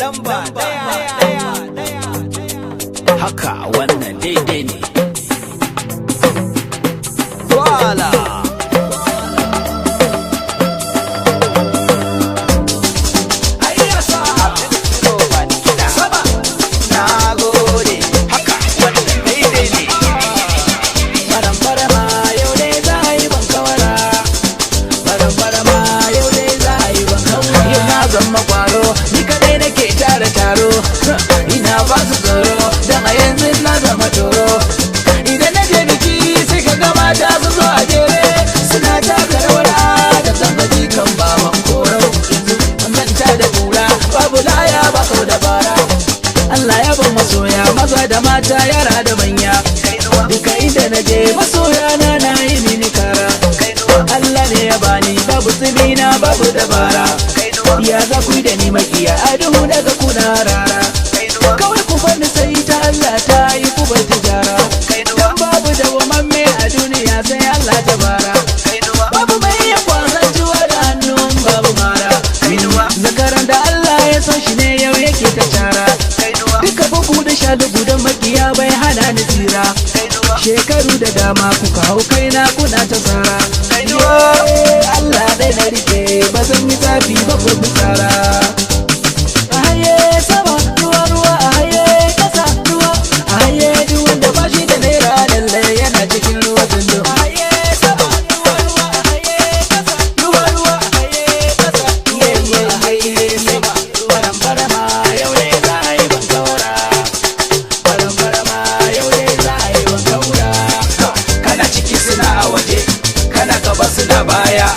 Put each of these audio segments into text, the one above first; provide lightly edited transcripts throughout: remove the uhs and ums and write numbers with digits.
lamba daya haka wannan daidai ne. wala ina ba su tsoro don a yanzu na zama toro. Idan na je biki sai ka ga mata su zo a jere suna taka rawar da zambaji kan baban korau. Yanzu manta da kura babu laya ba kau da bara. Allah ya ban masoya maza da mata yara da manya. Duka inda na je masoya na yi mini kara. Allah ne ya bani babu tsibina babu dabara. Ya za ku yi da ni makiya a duhu daga kuna rara. Kawai ku bani sai ta Allah ta yi ku bar tijara. Dan babu dawwamamme a duniya sai Allah ta bara. Babu mai iya kwasan juwa da hannun babu mara. Zakaran da Allah ya son shi ne yau yake ta cara. Duka bugu da sha da gudan makiya bai hana ni tsira. Shekaru da dama kuka hau kaina kuna ta tsara. Allah dai na rike ba zan yi zafi ba ko tsara. A haye sama ruwa ruwa a haye kasa ruwa. A haye duk wanda ba shi da naira lalle yana cikin ruwa tundu. A haye sama ruwa ruwa a haye kasa ruwa ruwa a haye kasa ruwa ruwa a haye sama. Baram barama yau ne za a yi ban kaura. Baram barama yau ne za a yi ban kaura. Kana ciki suna a waje, kana gaba suna baya,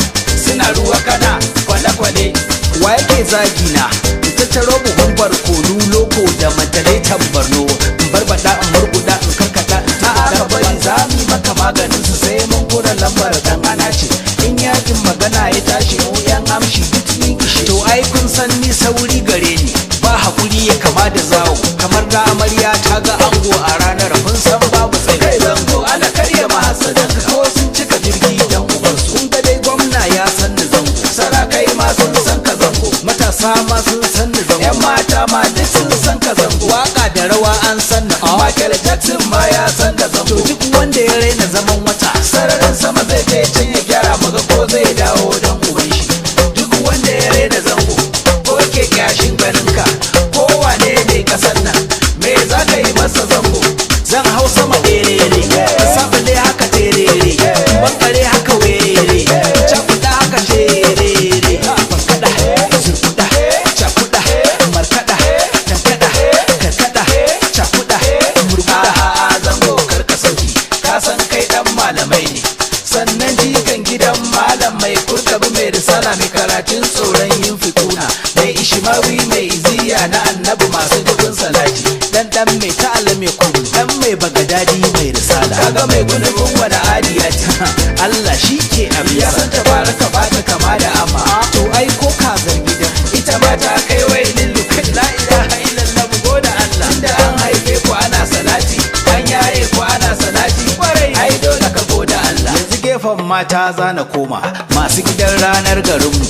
suna ruwa kana kwale-kwale. wa yake zagi na in tattaro buhun barkonu loko da majalaitan Borno in barbada in murguda in karkata in bari za mu yi maka maganin su sai mun kura lambar dan ana ce in yakin magana ya tashi mu yan amshi duk mun kishe. To ai kun san ni sauri gare ni ba hakuri ya kama da zawo kamar da amarya ta ga ango a ranar kun san babu tsaye. Kai zango ana karya mahasadan ko sun cika jirgi dan ubansu. Kun ga dai gwamna ya san ni zango, sarakai ma sun san ka zango, matasa ma sun san ni zango, yan mata ma duk sun san ka zango. Waka da rawa an san ni Michael Jackson ma ya san ka zango. To duk wanda ya raina zaman wata sararin sama zai je can ya gyara maga ko zai dawo dan uban shi. Duk wanda ya raina zango ko ke kyashin ganin ka ko wane ne kasan nan me za ka yi masa zango. Zan hau sama erere sabale haka terere bankare haka were cakuda haka terere bankada zurkuda cakuda markada tankada karkada cakuda murguda. Zango karka sauki ka san kai dan malamai ne sannan jikan gidan malam mai kurkabi mai risala mai karatun tsoron yin fikuna mai ishimawi mai iziya na annabi masu dubin salati dan mai ta'ala mai kudu dan mai bagadadi mai risala kaga mai gudubin wani adiyati Allah shi ke abiya ya san tabaraka ba ta kama da amma to ai ko kazar gidan ita ma ta kai wai lillu la ilaha illallah mu goda Allah inda an haife ku ana salati an yaye ku ana salati kwarai ai dole ka goda Allah. Yanzu gefen mata zana koma masu gidan ranar garinmu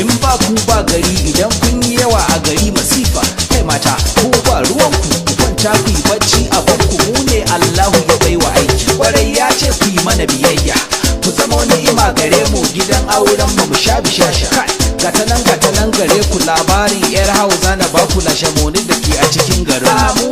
in ba ku ba gari idan kun yi yawa a gari masifa. Kai mata ku ba ruwanku ku kwanta ku yi bacci a banku mu ne Allahu ya baiwa aiki kwarai ya ce ku yi mana biyayya ku zama ni'ima gare mu gidan auren mu sha bishasha. Gatanan gare ku labarin yar hausa na baku lashe monin da ke a cikin garin mu